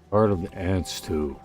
Part of the ants too.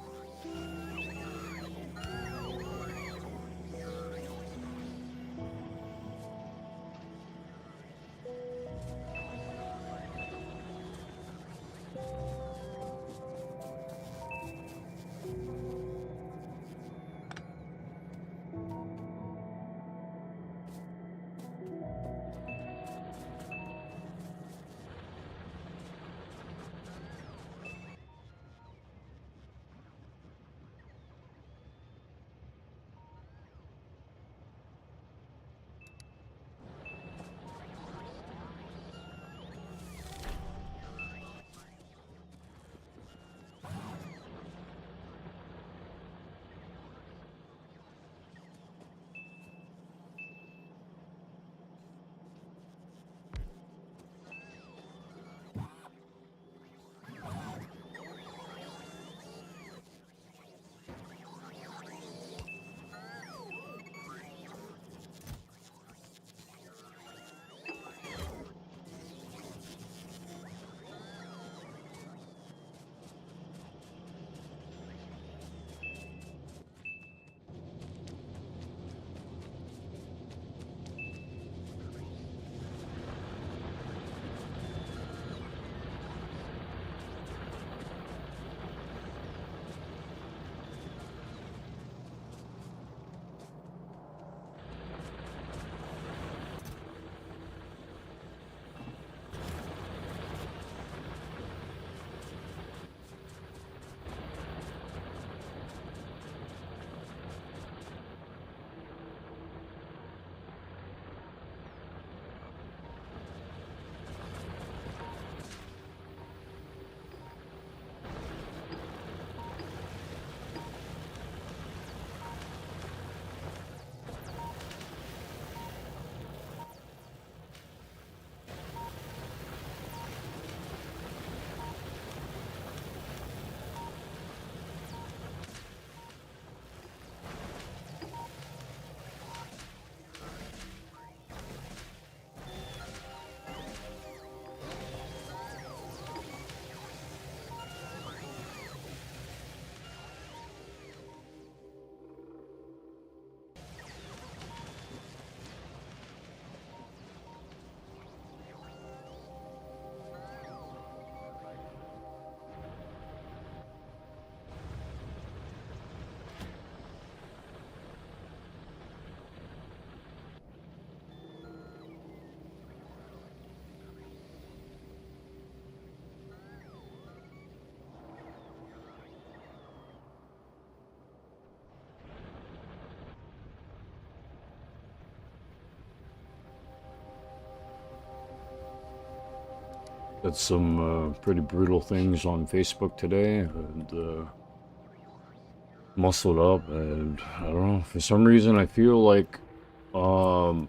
Did some pretty brutal things on Facebook today, and muscled up, and I don't know, for some reason I feel um,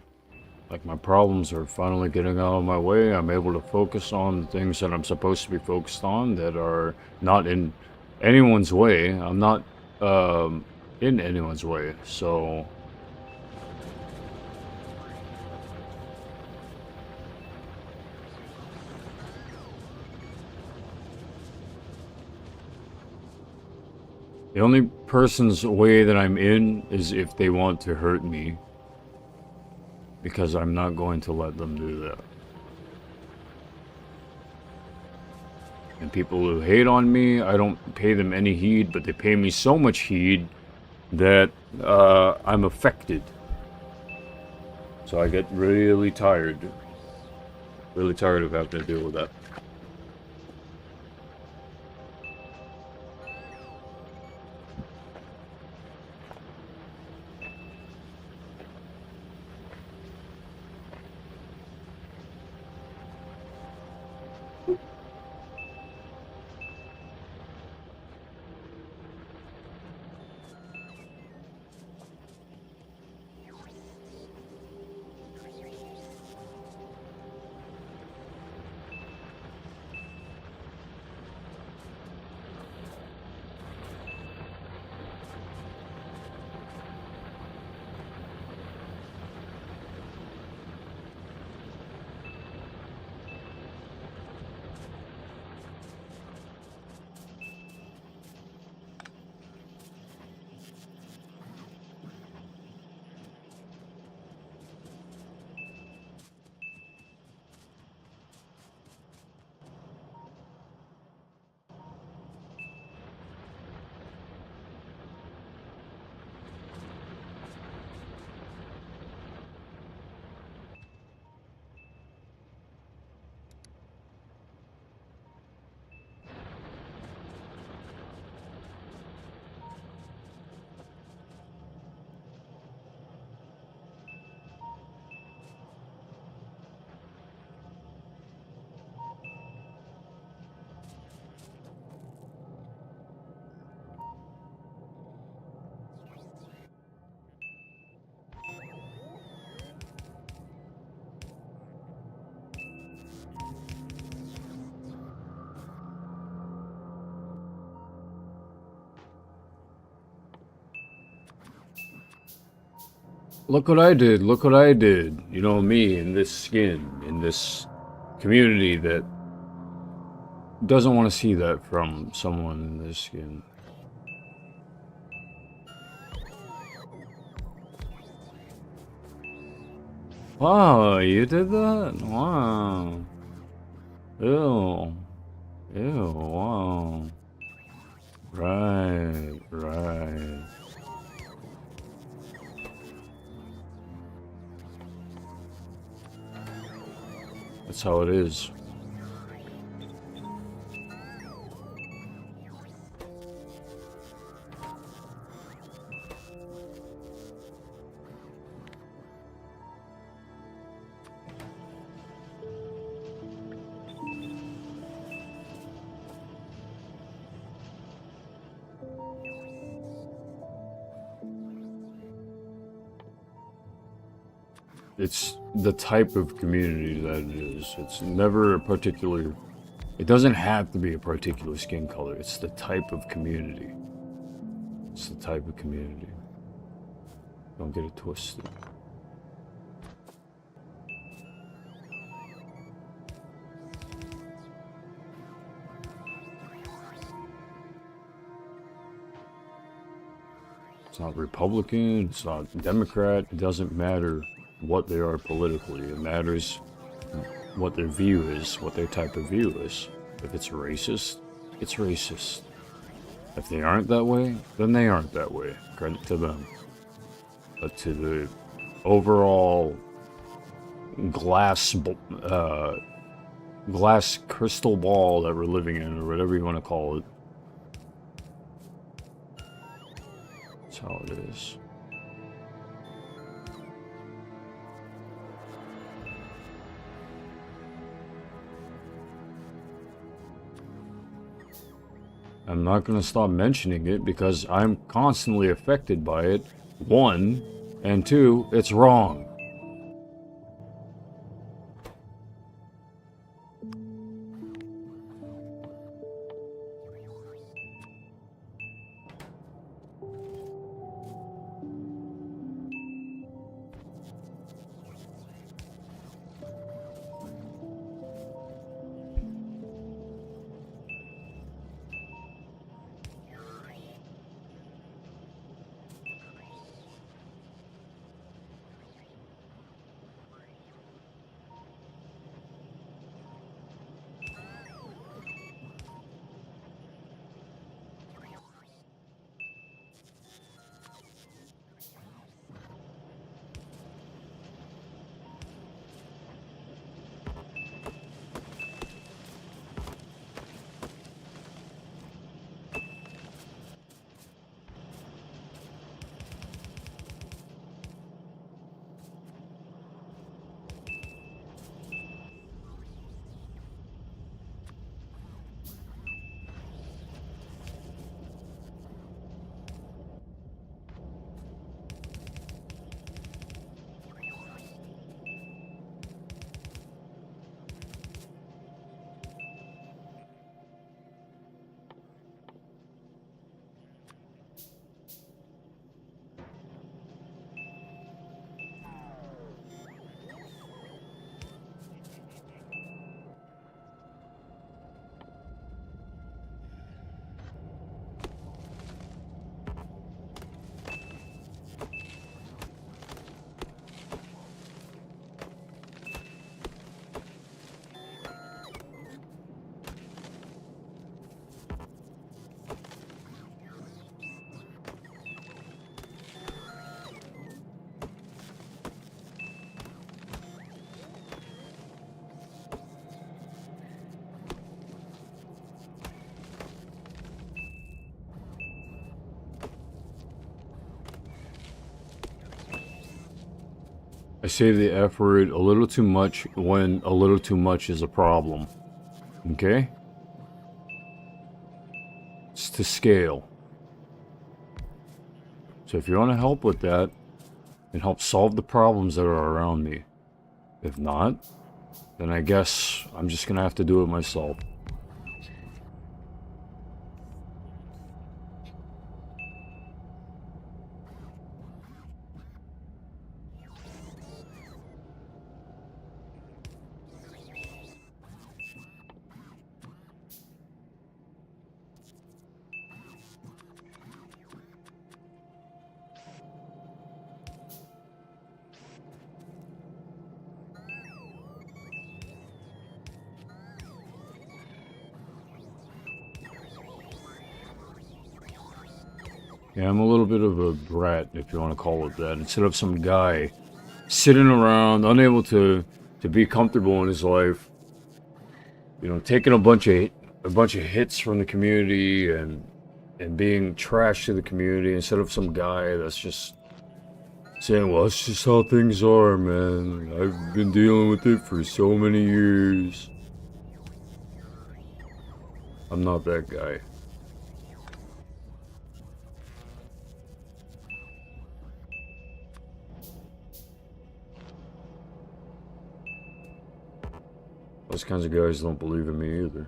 like my problems are finally getting out of my way. I'm able to focus on the things that I'm supposed to be focused on that are not in anyone's way. I'm not in anyone's way, so the only person's way that I'm in is if they want to hurt me, because I'm not going to let them do that. And people who hate on me, I don't pay them any heed, but they pay me so much heed that I'm affected. So I get really tired. Really tired of having to deal with that. Look what I did. Look what I did. You know, me in this skin, in this community that doesn't want to see that from someone in this skin. Wow, you did that? Wow. Ew. Ew, wow. Right, right. That's how it is. It's the type of community that it is. It's never a particular... It doesn't have to be a particular skin color. It's the type of community. It's the type of community. Don't get it twisted. It's not Republican, it's not Democrat. It doesn't matter what they are politically. It matters what their view is, what their type of view is. If it's racist, it's racist. If they aren't that way, then they aren't that way. Credit to them. But to the overall glass crystal ball that we're living in, or whatever you want to call it, that's how it is. I'm not going to stop mentioning it because I'm constantly affected by it. One, and two, it's wrong. I say the F word a little too much when a little too much is a problem. Okay? It's to scale. So if you want to help with that, and help solve the problems that are around me. If not, then I guess I'm just gonna have to do it myself. Yeah, I'm a little bit of a brat, if you want to call it that. Instead of some guy sitting around, unable to be comfortable in his life, you know, taking a bunch of hits from the community and being trash to the community, instead of some guy that's just saying, well, it's just how things are, man. I've been dealing with it for so many years. I'm not that guy. Those kinds of guys don't believe in me either.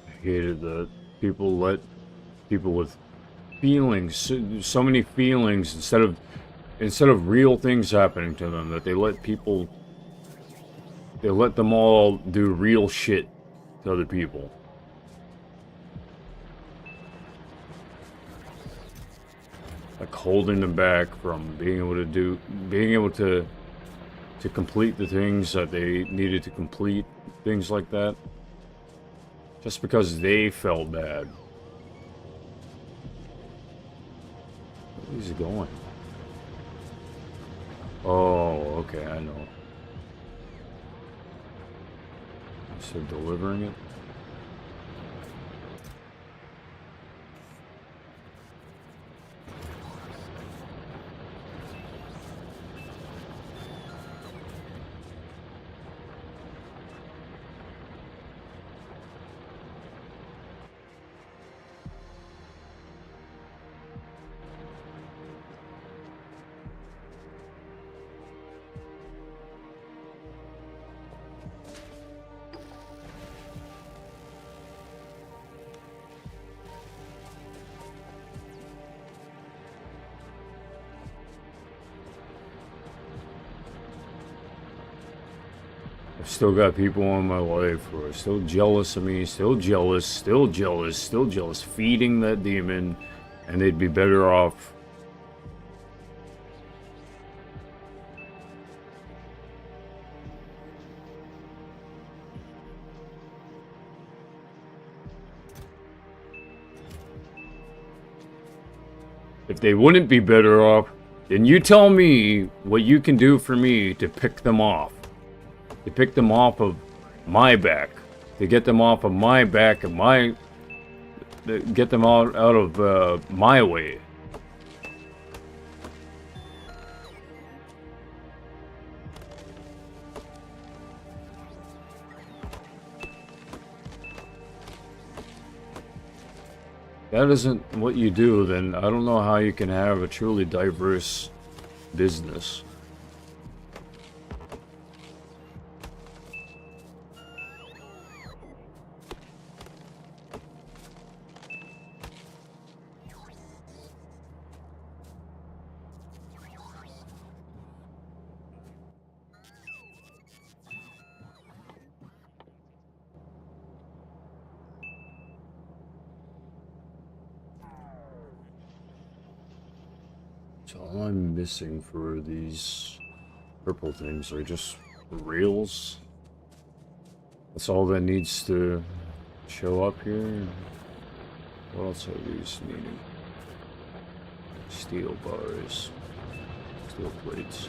I hated that people let people with feelings, so many feelings, instead of real things happening to them, that they let them all do real shit to other people. Like holding them back from being able to complete the things that they needed to complete, things like that. Just because they felt bad. Where's he going? Oh, okay, I know. So delivering it? I've still got people in my life who are still jealous of me, still jealous, still jealous, still jealous, feeding that demon, and they'd be better off. If they wouldn't be better off, then you tell me what you can do for me to pick them off. To pick them off of my back. To get them off of my back and get them out of my way. That isn't what you do, then I don't know how you can have a truly diverse business. So all I'm missing for these purple things are just rails. That's all that needs to show up here. What else are these needing? Steel bars. Steel plates.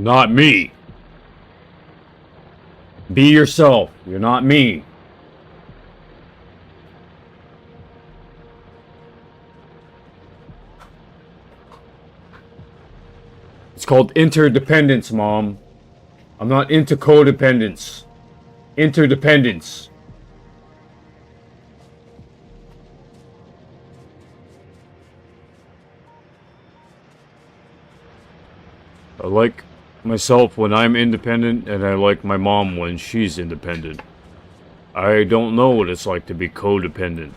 Not me. Be yourself. You're not me. It's called interdependence, Mom. I'm not into codependence. Interdependence. I like myself when I'm independent, and I like my mom when she's independent. I don't know what it's like to be codependent.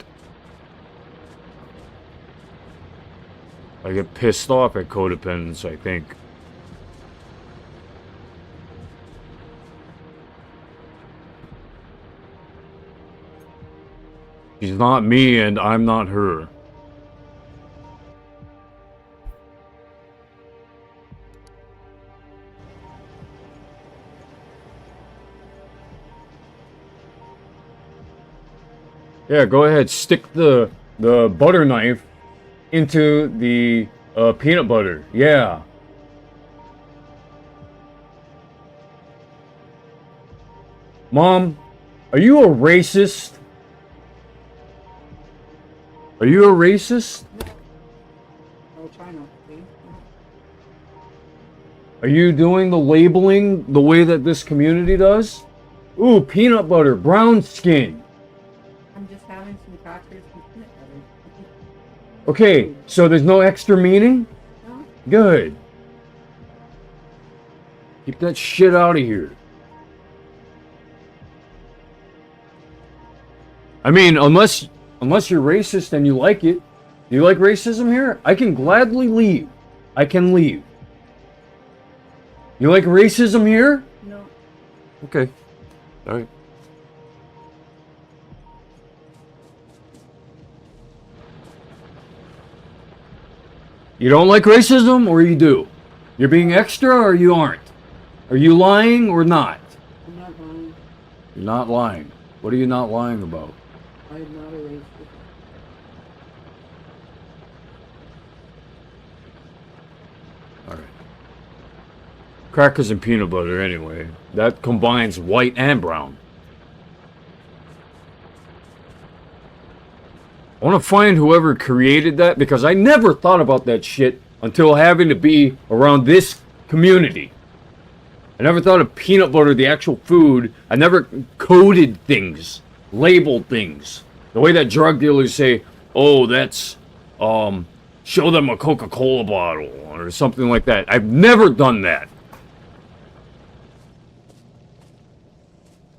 I get pissed off at codependence, I think. She's not me, and I'm not her. Yeah, go ahead. Stick the butter knife into the peanut butter. Yeah. Mom, are you a racist? Are you a racist? I'll try not to be. Are you doing the labeling the way that this community does? Ooh, peanut butter, brown skin. I'm just having some crackers and peanut butter. Okay, so there's no extra meaning? No? Good. Keep that shit out of here. I mean, unless you're racist and you like it. Do you like racism here? I can gladly leave. I can leave. You like racism here? No. Okay. Alright. You don't like racism, or you do? You're being extra, or you aren't? Are you lying or not? I'm not lying. You're not lying. What are you not lying about? I'm not a racist. Alright. Crackers and peanut butter, anyway. That combines white and brown. I want to find whoever created that, because I never thought about that shit until having to be around this community. I never thought of peanut butter, the actual food. I never coded things, labeled things. The way that drug dealers say, oh, that's, show them a Coca-Cola bottle, or something like that. I've never done that.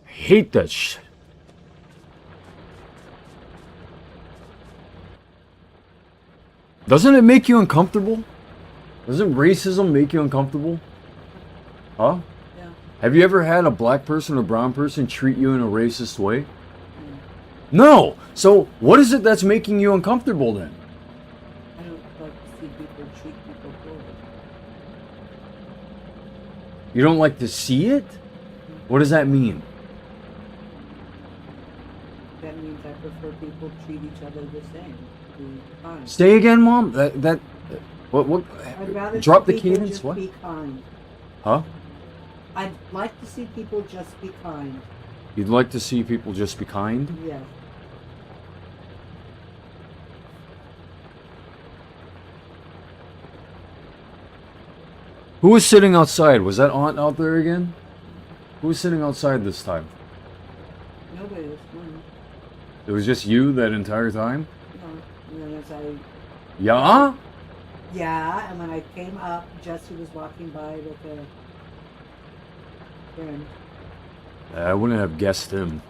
I hate that shit. Doesn't it make you uncomfortable? Doesn't racism make you uncomfortable? Huh? Yeah. Have you ever had a black person or brown person treat you in a racist way? No! So, what is it that's making you uncomfortable then? I don't like to see people treat people poorly. You don't like to see it? What does that mean? That means I prefer people treat each other the same. Be kind. Say again, Mom? What? I'd rather Drop see the people cadence? just What? be kind. Huh? I'd like to see people just be kind. You'd like to see people just be kind? Yeah. Who was sitting outside? Was that aunt out there again? Who was sitting outside this time? Nobody was fun. It was just you that entire time? No. And then as I Yeah? Yeah, and when I came up, Jesse was walking by with a friend. I wouldn't have guessed him.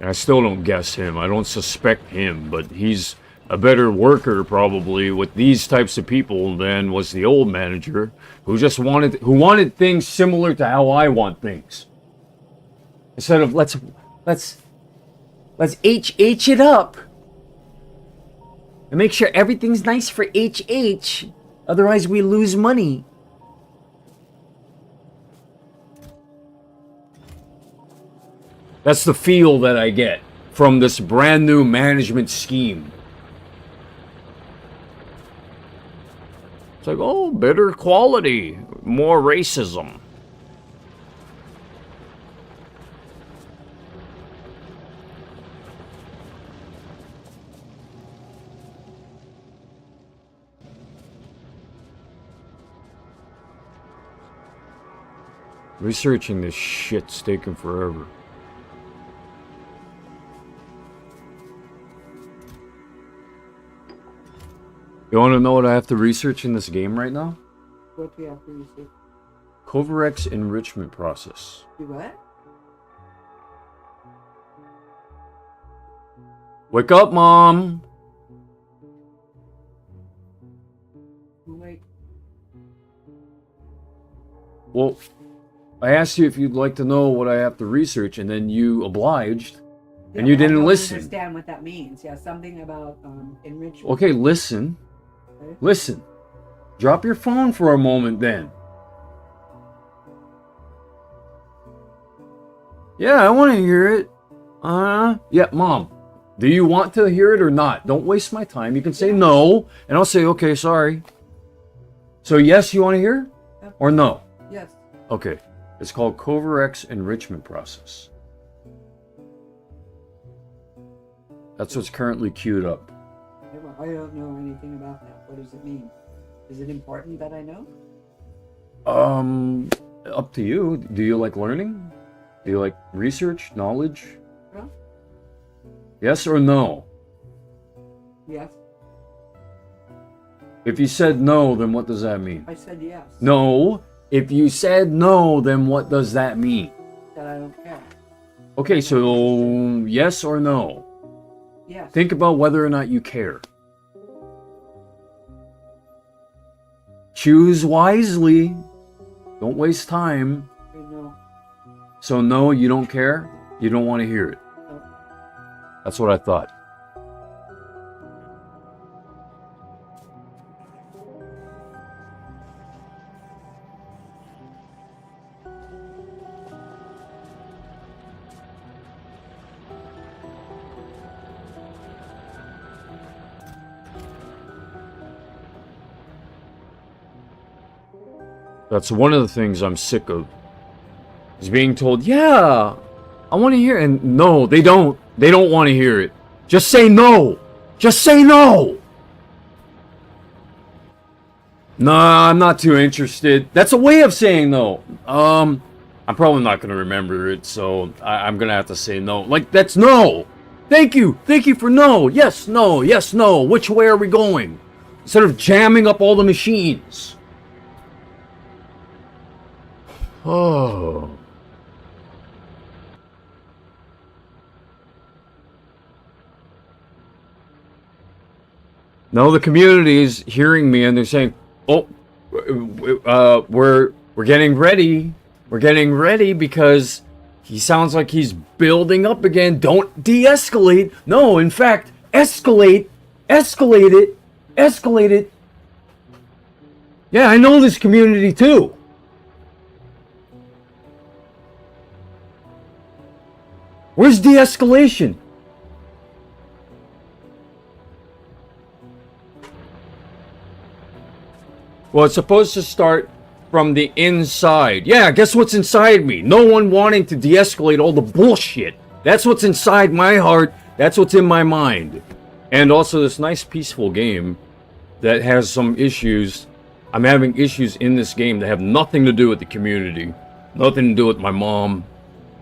I still don't guess him. I don't suspect him, but he's a better worker probably with these types of people than was the old manager who just wanted things similar to how I want things. Instead of let's H it up and make sure everything's nice for HH, otherwise we lose money. That's the feel that I get from this brand new management scheme. It's like, oh, better quality, more racism. Researching this shit's taking forever. You want to know what I have to research in this game right now? What do you have to research? Kovarek's enrichment process. Do what? Wake up, Mom! Wait. Well, I asked you if you'd like to know what I have to research, and then you obliged, and you didn't listen. I don't understand what that means. Yeah, something about enrichment. Okay, listen. Okay. Listen. Drop your phone for a moment then. Yeah, I want to hear it. Yeah, Mom. Do you want to hear it or not? Don't waste my time. You can say no, and I'll say, okay, sorry. So yes, you want to hear? Yep. Or no? Yes. Okay. It's called Kovarek's enrichment process. That's what's currently queued up. I don't know anything about that. What does it mean? Is it important that I know? Up to you. Do you like learning? Do you like research, knowledge? Yeah. Yes or no? Yes. If you said no, then what does that mean? I said yes. No. If you said no, then what does that mean? That I don't care. Okay, so yes or no? Yes. Think about whether or not you care. Choose wisely. Don't waste time. No. So no, you don't care? You don't want to hear it? No. That's what I thought. That's one of the things I'm sick of. Is being told, yeah, I want to hear it. And no, they don't. They don't want to hear it. Just say no. Just say no. Nah, I'm not too interested. That's a way of saying no. I'm probably not going to remember it, so I'm going to have to say no. Like, that's no. Thank you. Thank you for no. Yes, no. Yes, no. Which way are we going? Instead of jamming up all the machines. Oh. No, the community is hearing me and they're saying, "Oh, we're getting ready. We're getting ready because he sounds like he's building up again. Don't de-escalate. No, in fact, escalate, escalate it, escalate it." Yeah, I know this community too. Where's de-escalation? Well, it's supposed to start from the inside. Yeah, guess what's inside me? No one wanting to de-escalate all the bullshit. That's what's inside my heart. That's what's in my mind. And also this nice peaceful game that has some issues. I'm having issues in this game that have nothing to do with the community. Nothing to do with my mom.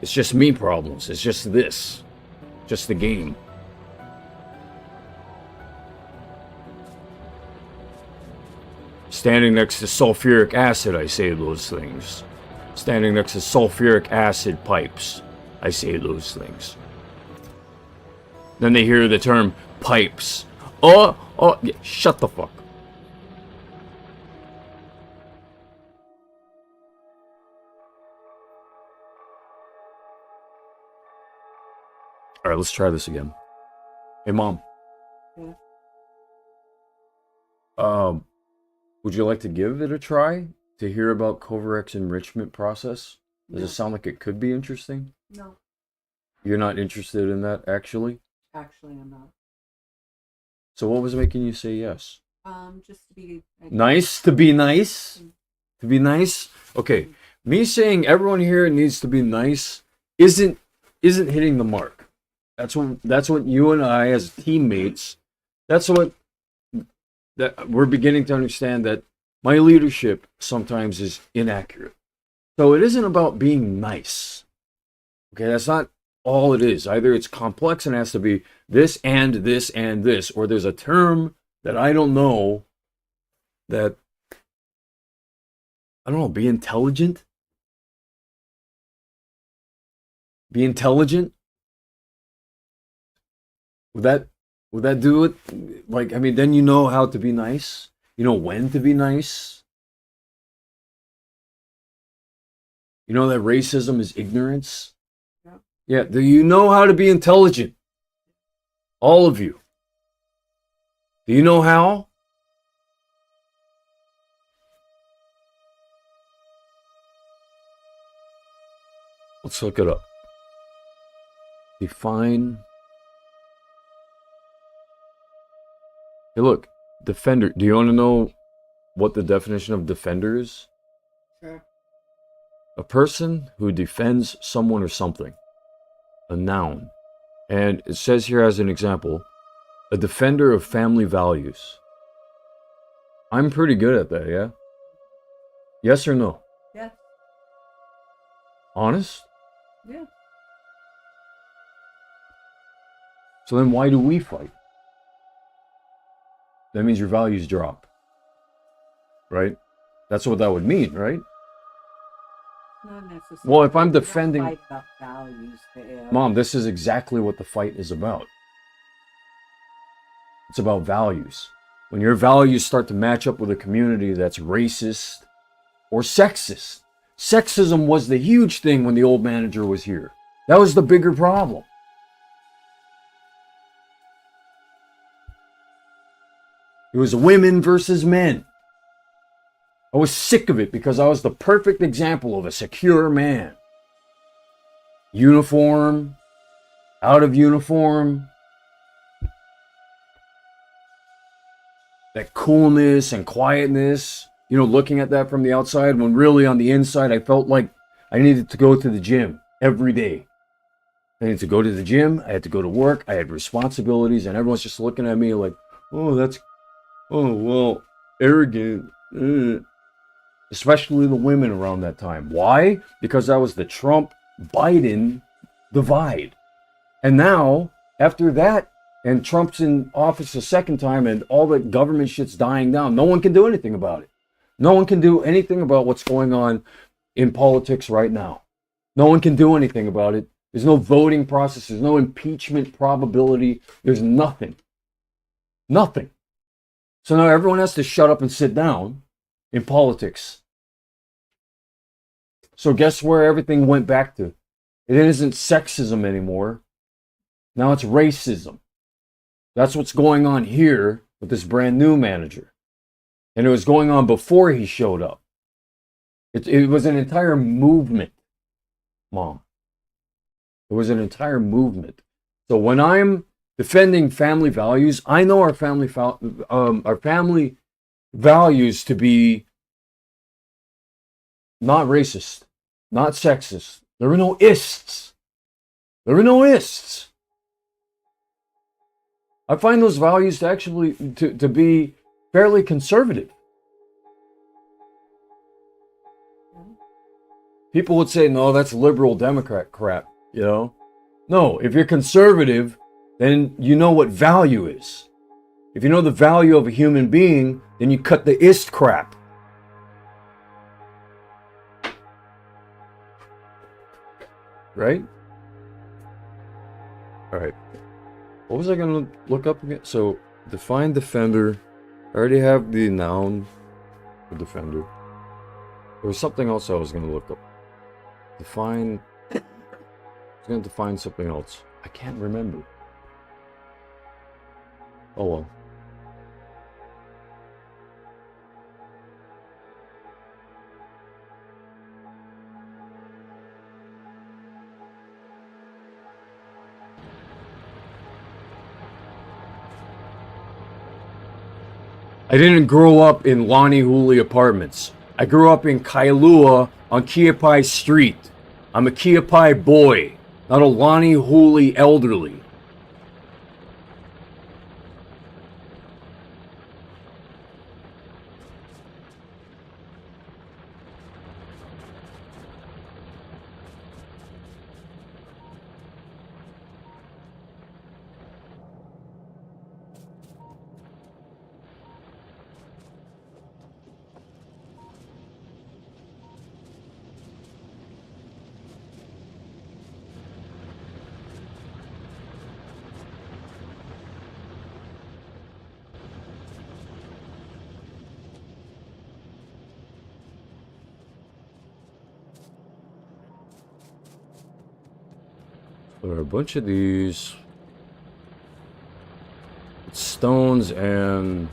It's just me problems. It's just this. Just the game. Standing next to sulfuric acid, I say those things. Standing next to sulfuric acid pipes, I say those things. Then they hear the term pipes. Oh, yeah, shut the fuck. Alright, let's try this again. Hey, Mom. Yeah. Would you like to give it a try to hear about Kovarek's enrichment process? Does it sound like it could be interesting? No. You're not interested in that, actually? Actually, I'm not. So what was making you say yes? Just to be Nice? To be nice? Mm. To be nice? Okay. Me saying everyone here needs to be nice isn't hitting the mark. That's what you and I as teammates, that's what that we're beginning to understand, that my leadership sometimes is inaccurate. So it isn't about being nice. Okay, that's not all it is. Either it's complex and has to be this and this and this, or there's a term that I don't know that, I don't know, be intelligent? Be intelligent? Would that would that do it? Like, I mean, then you know how to be nice. You know when to be nice. You know that racism is ignorance. Yeah. Yeah, do you know how to be intelligent? All of you. Do you know how? Let's look it up. Define. Hey, look, defender. Do you want to know what the definition of defender is? Sure. A person who defends someone or something. A noun. And it says here as an example, a defender of family values. I'm pretty good at that, yeah? Yes or no? Yes. Honest? Yeah. So then why do we fight? That means your values drop. Right? That's what that would mean, right? Not necessarily. Well, if I'm We don't defending... fight about values there. Mom, this is exactly what the fight is about. It's about values. When your values start to match up with a community that's racist or sexist. Sexism was the huge thing when the old manager was here. That was the bigger problem. It was women versus men. I was sick of it because I was the perfect example of a secure man. Uniform, out of uniform, that coolness and quietness, looking at that from the outside, when really on the inside I felt like I needed to go to the gym every day. I needed to go to the gym, I had to go to work, I had responsibilities, and everyone's just looking at me like, well, arrogant. Especially the women around that time. Why? Because that was the Trump-Biden divide. And now, after that, and Trump's in office a second time, and all the government shit's dying down, no one can do anything about it. No one can do anything about what's going on in politics right now. No one can do anything about it. There's no voting process. There's no impeachment probability. There's nothing. Nothing. So now everyone has to shut up and sit down in politics. So guess where everything went back to? It isn't sexism anymore. Now it's racism. That's what's going on here with this brand new manager. And it was going on before he showed up. It was an entire movement, Mom. It was an entire movement. So when I'm defending family values, I know our family values to be not racist, not sexist. There were no ists. There were no ists. I find those values to actually to be fairly conservative. People would say, no, that's liberal Democrat crap, No, if you're conservative, then you know what value is. If you know the value of a human being, then you cut the ist crap. Right? All right. What was I going to look up again? So, define defender. I already have the noun for defender. There was something else I was going to look up. Define. I was going to define something else. I can't remember. Oh well. I didn't grow up in Lonnie Hooley apartments. I grew up in Kailua on Kiapai Street. I'm a Kiapai boy, not a Lonnie Hooley elderly. There are a bunch of these stones and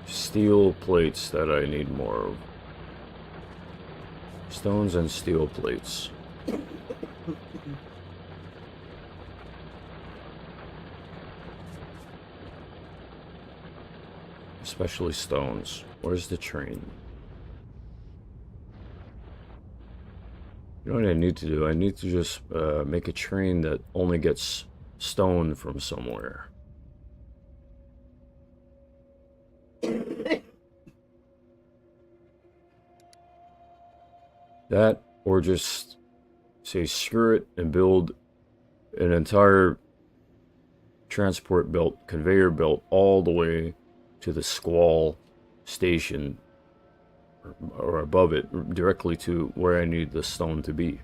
steel plates that I need more of. Stones and steel plates. Especially stones. Where's the train? You know what I need to do? I need to just make a train that only gets stone from somewhere. That, or just say screw it and build an entire transport belt, conveyor belt, all the way to the Squall station or above it, directly to where I need the stone to be.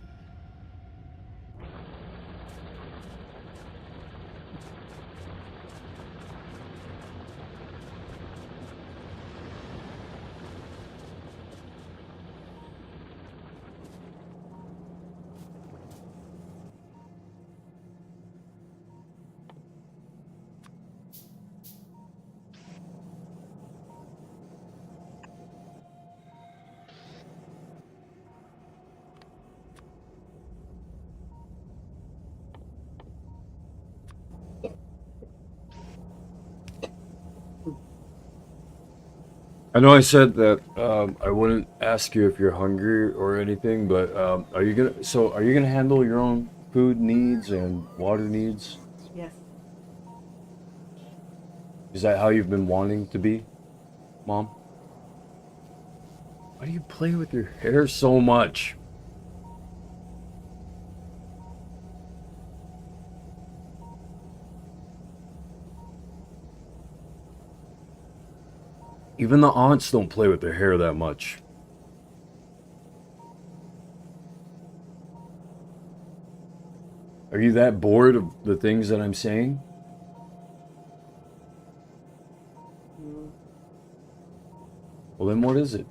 I know I said that I wouldn't ask you if you're hungry or anything, but are you gonna handle your own food needs and water needs? Yes. Is that how you've been wanting to be, Mom? Why do you play with your hair so much? Even the aunts don't play with their hair that much. Are you that bored of the things that I'm saying? Mm. Well, then what is it?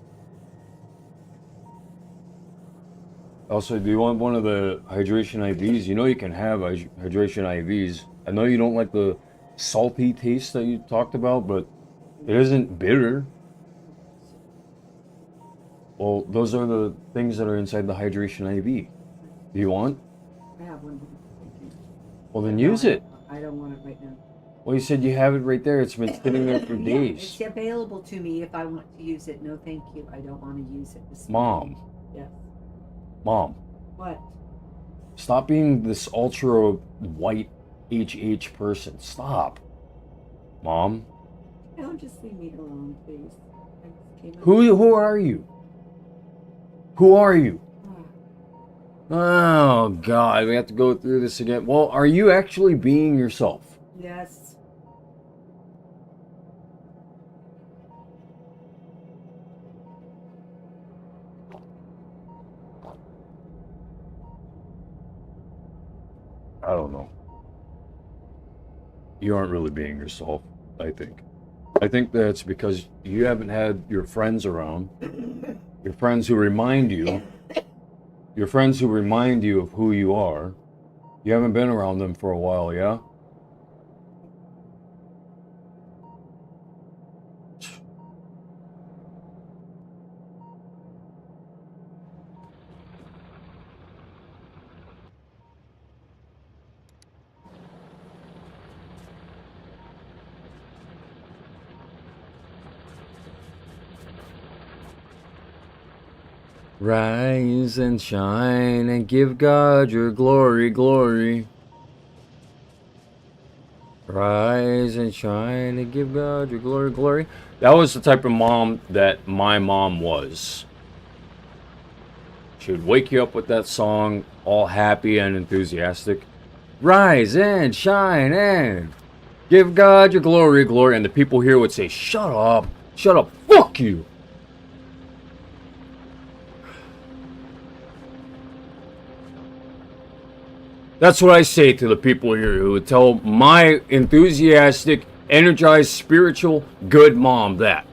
Also, do you want one of the hydration IVs? You know you can have hydration IVs. I know you don't like the salty taste that you talked about, but it isn't bitter. Well, those are the things that are inside the hydration IV. Do you want? I have one. Thank you. Well, then No, use it. I don't want it right now. Well, you said you have it right there. It's been sitting there for Yeah, days. it's available to me if I want to use it. No, thank you. I don't want to use it this Mom, morning. Yes. Mom, What? stop being this ultra white HH person. Stop. Mom, No, just leave me alone, please. I just came up. who are you? Who are you? Ah, Oh God, we have to go through this again. Well, are you actually being yourself? yes. I don't know. You aren't really being yourself, I think. I think that's because you haven't had your friends around. Your friends who remind you. Your friends who remind you of who you are. You haven't been around them for a while, yeah? Rise and shine and give God your glory, glory. Rise and shine and give God your glory, glory. That was the type of mom that my mom was. She would wake you up with that song, all happy and enthusiastic. Rise and shine and give God your glory, glory. And the people here would say, shut up, fuck you. That's what I say to the people here who would tell my enthusiastic, energized, spiritual, good mom that.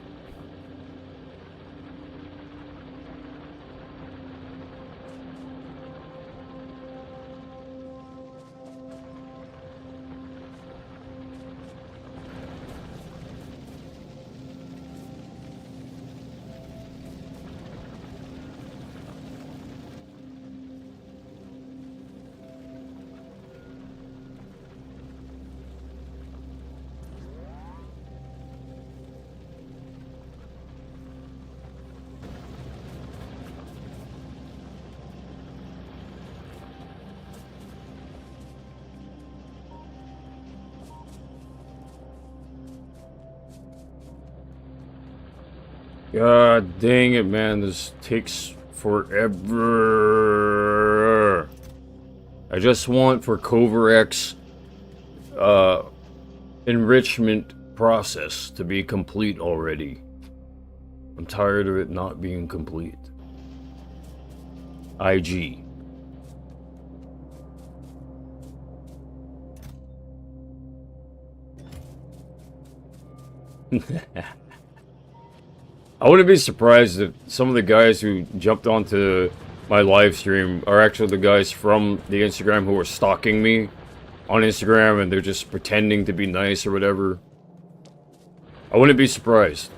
God dang it, man. This takes forever. I just want for Coverx enrichment process to be complete already. I'm tired of it not being complete. IG. I wouldn't be surprised if some of the guys who jumped onto my live stream are actually the guys from the Instagram who are stalking me on Instagram and they're just pretending to be nice or whatever. I wouldn't be surprised.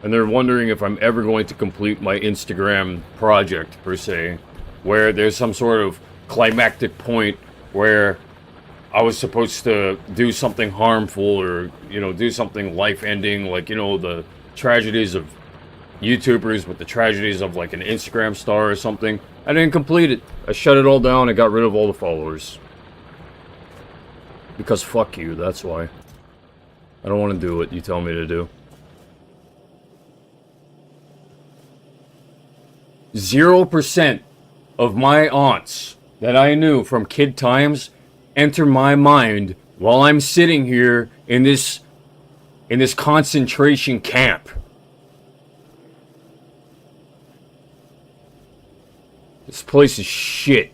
And they're wondering if I'm ever going to complete my Instagram project, per se, where there's some sort of climactic point where I was supposed to do something harmful or, you know, do something life-ending, like, you know, the tragedies of YouTubers with the tragedies of, like, an Instagram star or something. I didn't complete it. I shut it all down and got rid of all the followers. Because fuck you, that's why. I don't want to do what you tell me to do. 0% of my aunts that I knew from kid times enter my mind while I'm sitting here in this concentration camp. This place is shit.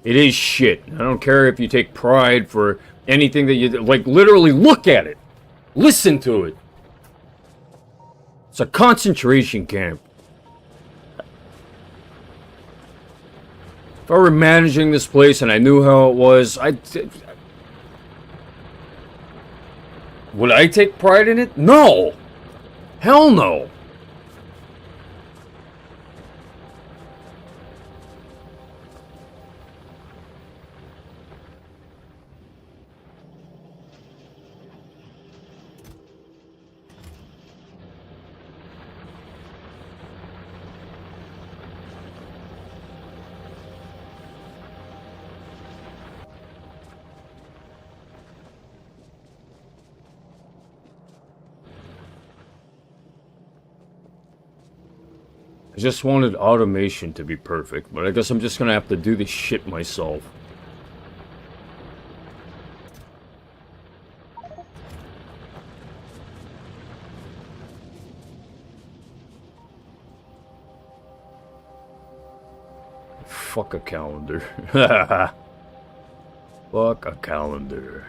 It is shit. I don't care if you take pride for anything that you like. Literally look at it. Listen to it. It's a concentration camp. If I were managing this place and I knew how it was, would I take pride in it? No. Hell no. I just wanted automation to be perfect, but I guess I'm just gonna have to do this shit myself. Fuck a calendar. Fuck a calendar.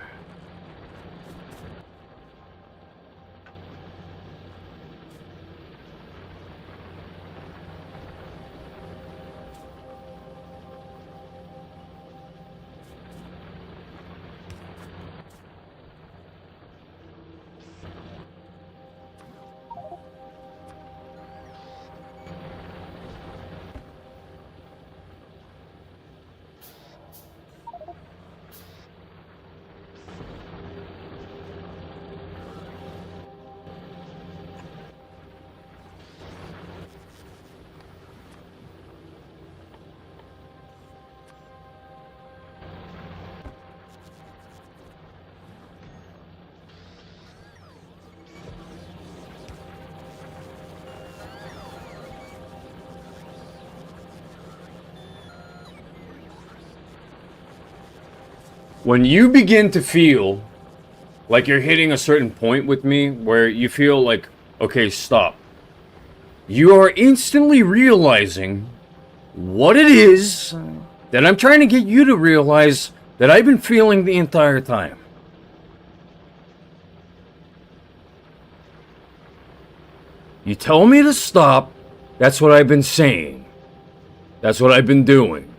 When you begin to feel like you're hitting a certain point with me where you feel like, okay, stop. You are instantly realizing what it is that I'm trying to get you to realize that I've been feeling the entire time. You tell me to stop, that's what I've been saying. That's what I've been doing.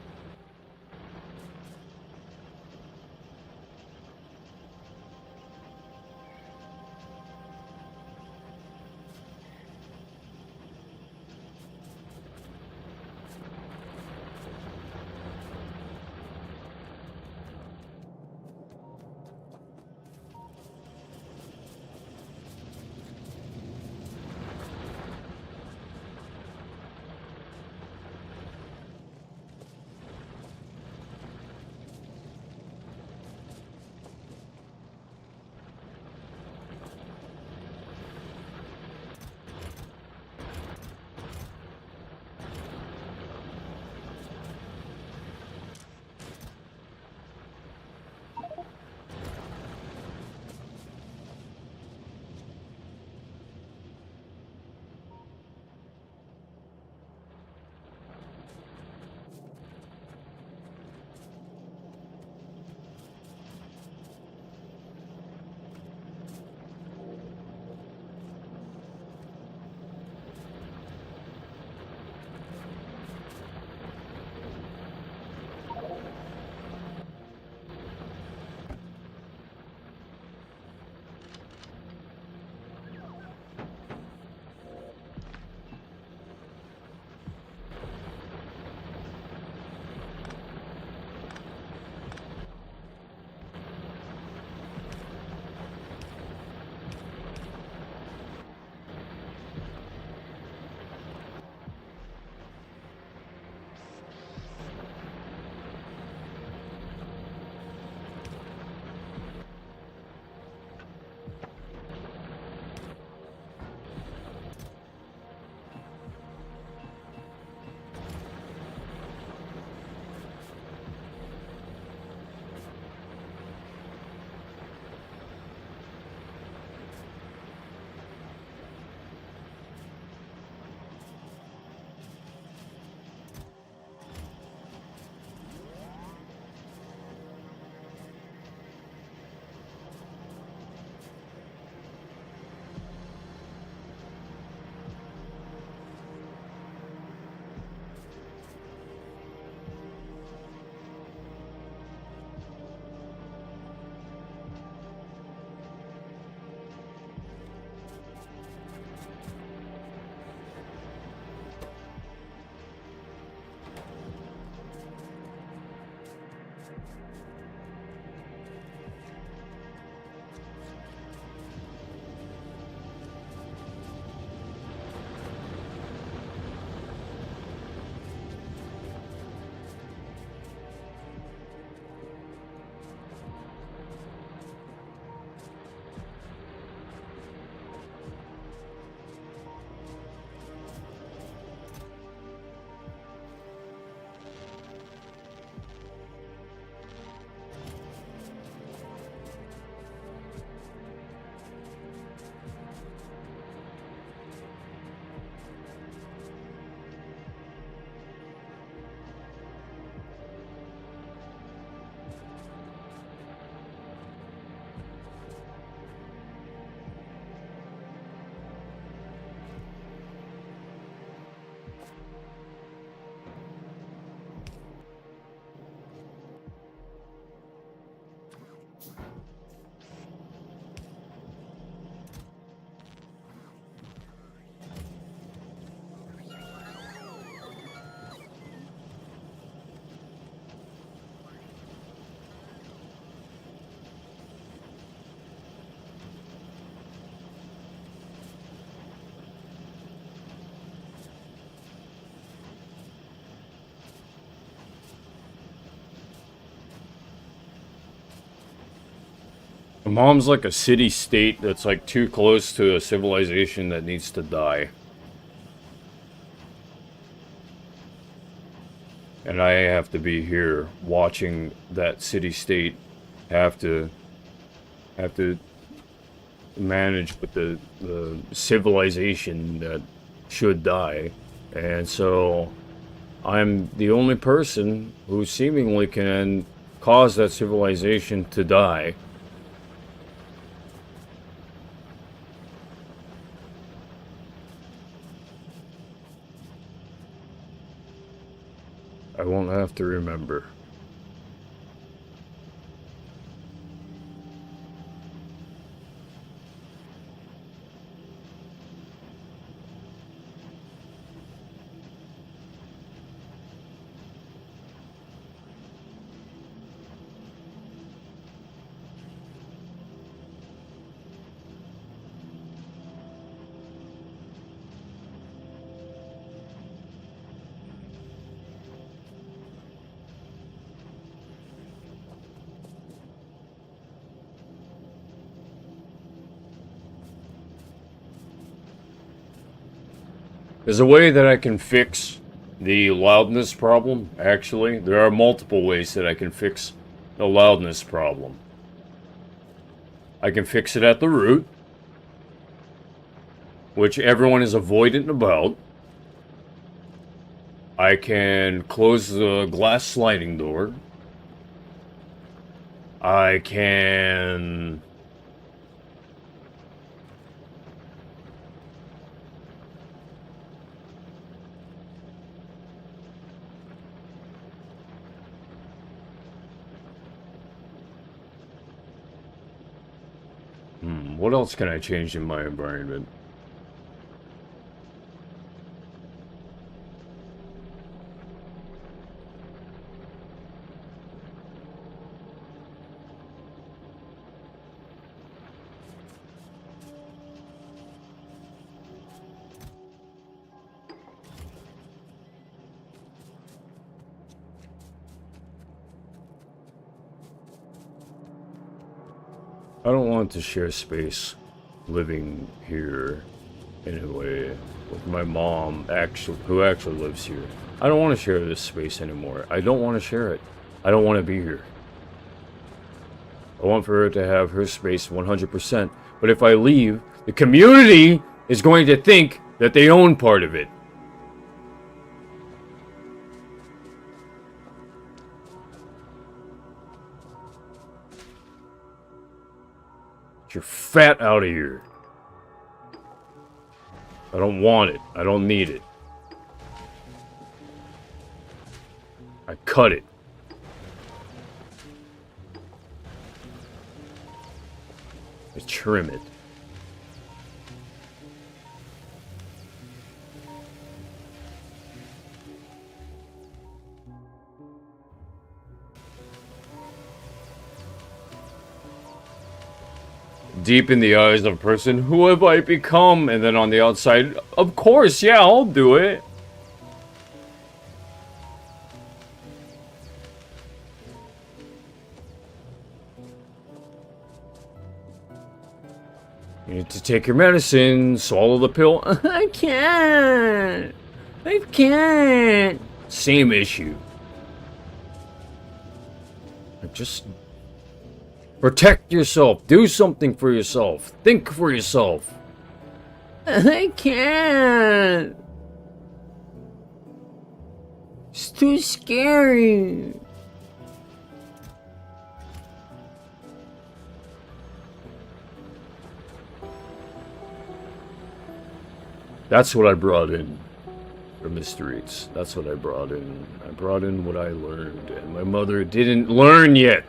Mom's like a city-state that's like too close to a civilization that needs to die. And I have to be here watching that city-state have to have to manage with the civilization that should die. And so I'm the only person who seemingly can cause that civilization to die. I won't have to remember. There's a way that I can fix the loudness problem, actually. There are multiple ways that I can fix the loudness problem. I can fix it at the root, which everyone is avoidant about. I can close the glass sliding door. I can... what else can I change in my environment? I don't want to share space living here anyway with my mom who actually lives here. I don't want to share this space anymore. I don't want to share it. I don't want to be here. I want for her to have her space 100%. But if I leave, the community is going to think that they own part of it. You're fat out of here. I don't want it. I don't need it. I cut it. I trim it. Deep in the eyes of a person, who have I become? And then on the outside, of course, yeah, I'll do it. You need to take your medicine, swallow the pill. I can't. I can't. Same issue. Just protect yourself. Do something for yourself. Think for yourself. I can't. It's too scary. That's what I brought in from the streets. That's what I brought in. I brought in what I learned, and my mother didn't learn yet.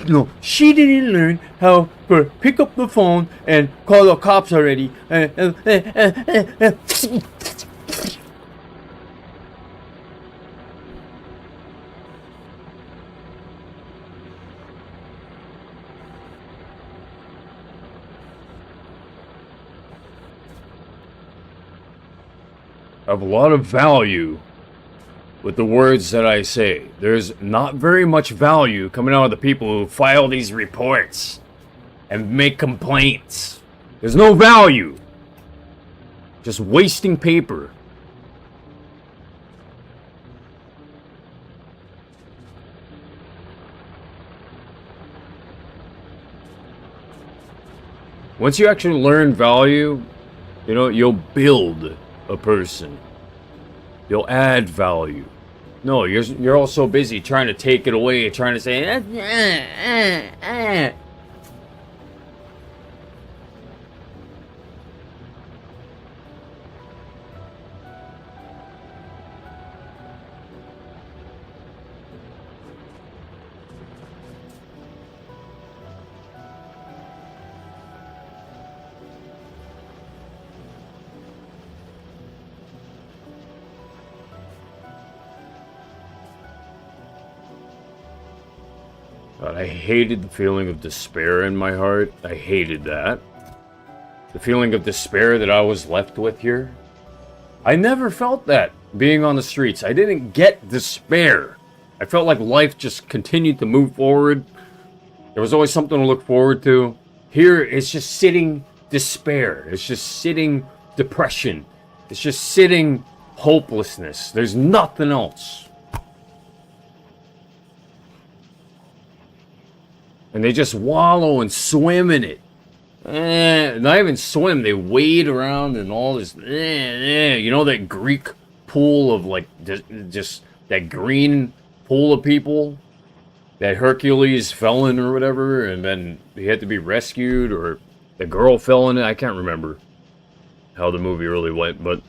No, she didn't learn how to pick up the phone and call the cops already. I have a lot of value with the words that I say. There's not very much value coming out of the people who file these reports and make complaints. There's no value. Just wasting paper. Once you actually learn value, you know, you'll build a person. You'll add value. No, you're all so busy trying to take it away, trying to say, God, I hated the feeling of despair in my heart. I hated that. The feeling of despair that I was left with here. I never felt that being on the streets. I didn't get despair. I felt like life just continued to move forward. There was always something to look forward to. Here, it's just sitting despair. It's just sitting depression. It's just sitting hopelessness. There's nothing else. And they just wallow and swim in it. Not even swim, they wade around in all this. You know that Greek pool of like just that green pool of people that Hercules fell in or whatever, and then he had to be rescued, or the girl fell in it. I can't remember how the movie really went, but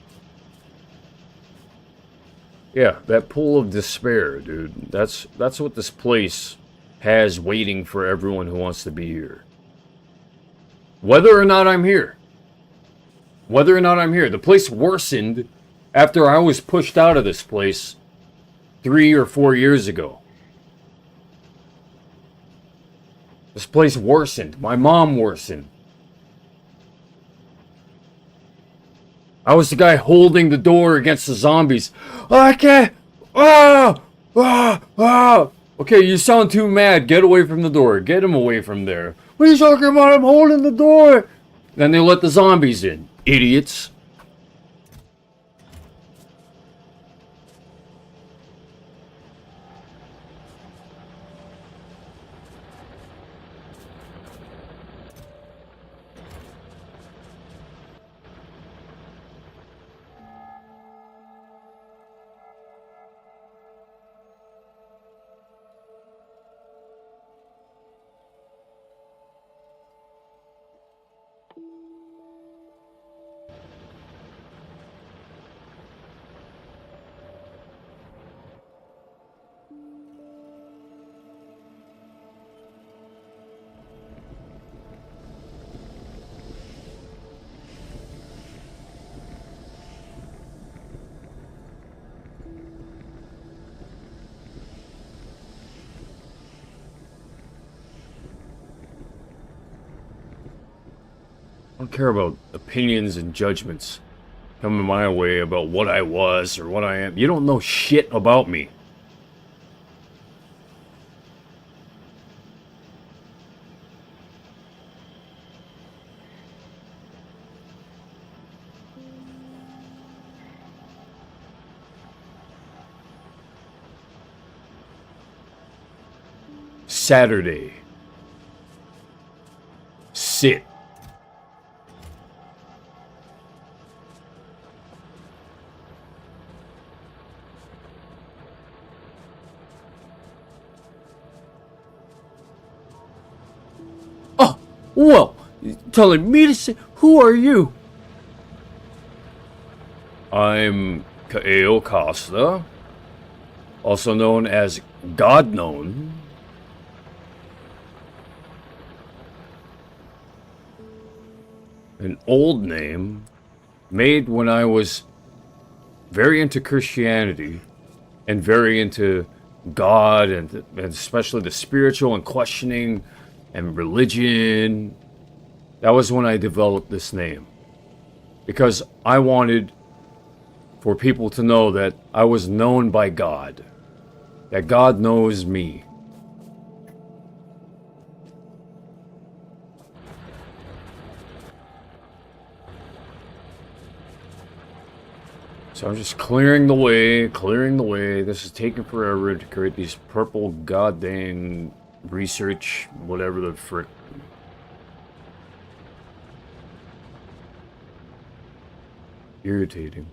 yeah, that pool of despair, dude. That's what this place has waiting for everyone who wants to be here. Whether or not I'm here. Whether or not I'm here. The place worsened after I was pushed out of this place 3 or 4 years ago. This place worsened. My mom worsened. I was the guy holding the door against the zombies. Oh, I can't. Ah! Ah! Ah! Okay, you sound too mad. Get away from the door. Get him away from there. What are you talking about? I'm holding the door. Then they let the zombies in. Idiots. I don't care about opinions and judgments coming my way about what I was or what I am. You don't know shit about me. Saturday. Sit. Well, telling me to say, who are you? I'm Kaeo Costa, also known as Godknown. an old name made when I was very into Christianity and very into God and especially the spiritual and questioning and religion. That was when I developed this name. Because I wanted for people to know that I was known by God. That God knows me. So I'm just clearing the way, clearing the way. This is taking forever to create these purple goddamn research, whatever the frick. Irritating.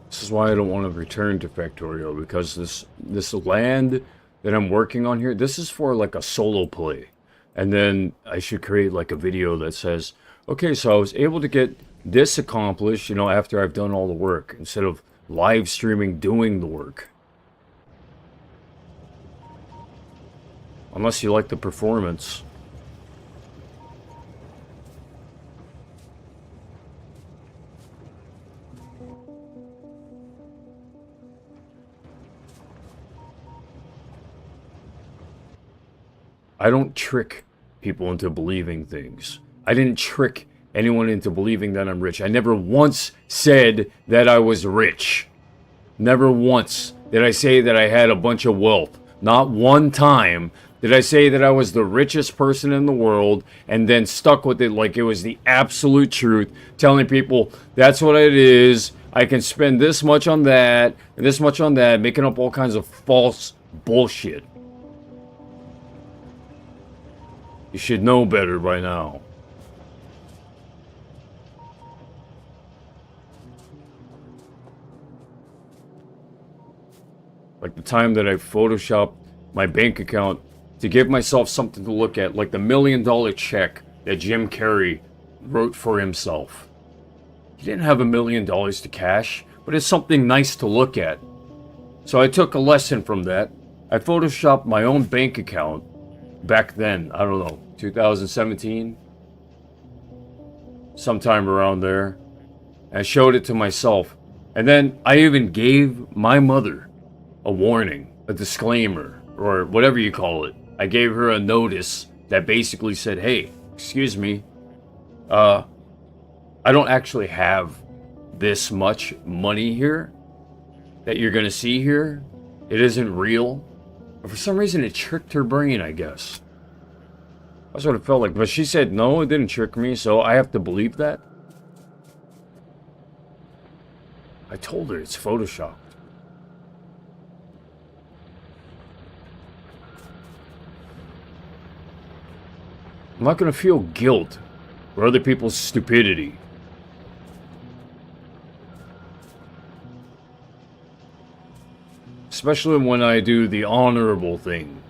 This is why I don't want to return to Factorio, because this land that I'm working on here, this is for like a solo play. And then I should create like a video that says, okay, so I was able to get this accomplished, you know, after I've done all the work, instead of live streaming doing the work. Unless you like the performance. I don't trick people into believing things. I didn't trick anyone into believing that I'm rich. I never once said that I was rich. Never once did I say that I had a bunch of wealth. Not one time did I say that I was the richest person in the world and then stuck with it like it was the absolute truth, telling people that's what it is. I can spend this much on that and this much on that, making up all kinds of false bullshit. You should know better by now. Like the time that I photoshopped my bank account to give myself something to look at, like the $1 million check that Jim Carrey wrote for himself. He didn't have $1 million to cash, but it's something nice to look at. So I took a lesson from that. I photoshopped my own bank account back then, I don't know, 2017, sometime around there. I showed it to myself, and then I even gave my mother a warning, a disclaimer, or whatever you call it. I gave her a notice that basically said, hey, excuse me, I don't actually have this much money here that you're gonna see here. It isn't real. But for some reason it tricked her brain, I guess. That's what it felt like. But she said, no, it didn't trick me, so I have to believe that? I told her it's photoshopped. I'm not going to feel guilt for other people's stupidity. Especially when I do the honorable thing.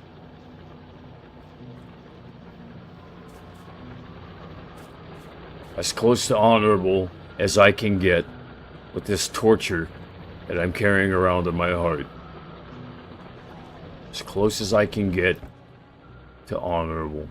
As close to honorable as I can get with this torture that I'm carrying around in my heart. As close as I can get to honorable.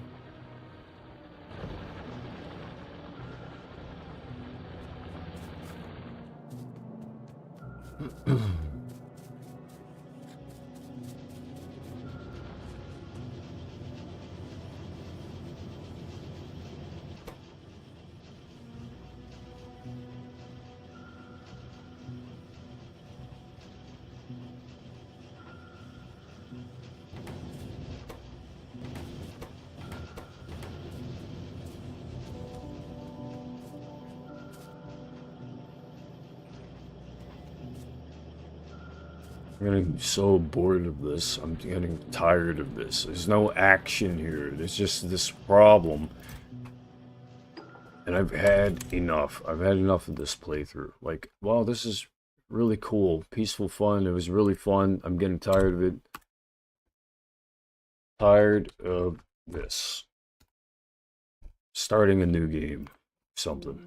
I'm getting so bored of this. I'm getting tired of this. There's no action here. There's just this problem. And I've had enough. I've had enough of this playthrough. Like, wow, this is really cool. Peaceful fun. It was really fun. I'm getting tired of it. Tired of this. Starting a new game. Something.